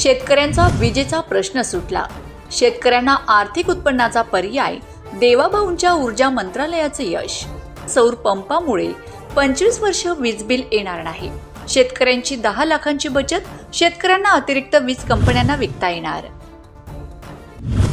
शेतकऱ्यांचा विजेचा प्रश्न सुटला। शेतकऱ्यांना आर्थिक उत्पन्नाचा पर्याय देवाभाऊंच्या ऊर्जा मंत्रालयाचे यश। सौर पंपामुळे 25 वर्ष वीज बिल येणार नाही। शेतकऱ्यांची 10 लाखांची बचत। शेतकऱ्यांना अतिरिक्त वीज कंपन्यांना विकता येणार।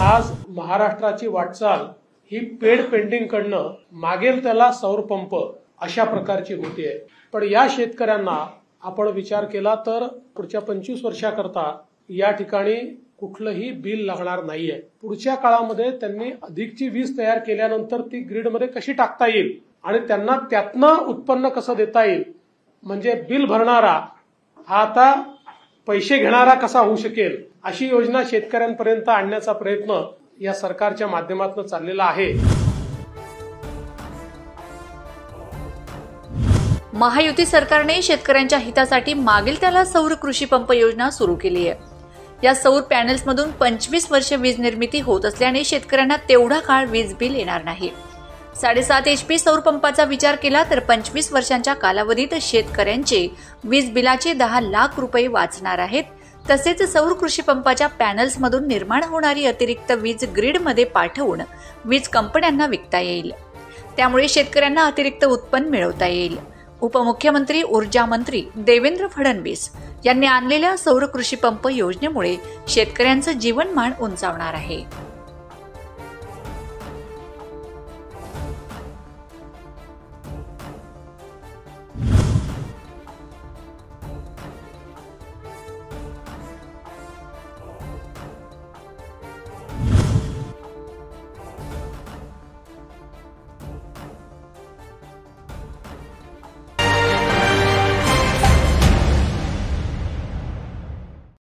आज महाराष्ट्राची वाटचाल ही पेड पेंडिंग कडनं मागेल त्याला सौर पंप अशा प्रकारची होतीये। पण या शेतकऱ्यांना आपण विचार केला तर पुढच्या 25 वर्षाकरता या ठिकाणी कुठलंही बिल लागणार नाहीये। पुढच्या काळामध्ये त्यांनी अधिकची वीज तयार केल्यानंतर ती ग्रीडमध्ये कशी टाकता येईल आणि त्यांना त्यातनं उत्पन्न कसं देता येईल, म्हणजे बिल भरणारा हा आता पैसे घेणारा कसा होऊ शकेल, अशी योजना शेतकऱ्यांपर्यंत आणण्याचा प्रयत्न या सरकारच्या माध्यमातून चाललेला आहे। महायुती सरकारने शेतकऱ्यांच्या हितासाठी मागेल त्याला सौर कृषी पंप योजना सुरू केली आहे। या सौर पॅनल्स मधून 25 वर्ष वीज निर्मिती होत असल्याने शेतकऱ्यांना तेवढा काळ वीज बिल येणार नाही। 7.5 HP सौर पंपाचा विचार केला तर 25 वर्षांच्या कालावधीत शेतकऱ्यांचे वीज बिलाचे 10 लाख रुपये वाचणार आहेत। तसेच सौर कृषी पंपाच्या पॅनल्स मधून निर्माण होणारी अतिरिक्त वीज ग्रीडमध्ये पाठवून वीज कंपन्यांना विकता येईल। त्यामुळे शेतकऱ्यांना अतिरिक्त उत्पन्न मिळवता येईल। उपमुख्यमंत्री ऊर्जा मंत्री देवेंद्र फडणवीस यांनी आणलेल्या सौर कृषी पंप योजनेमुळे शेतकऱ्यांचं जीवनमान उंचावणार आहे।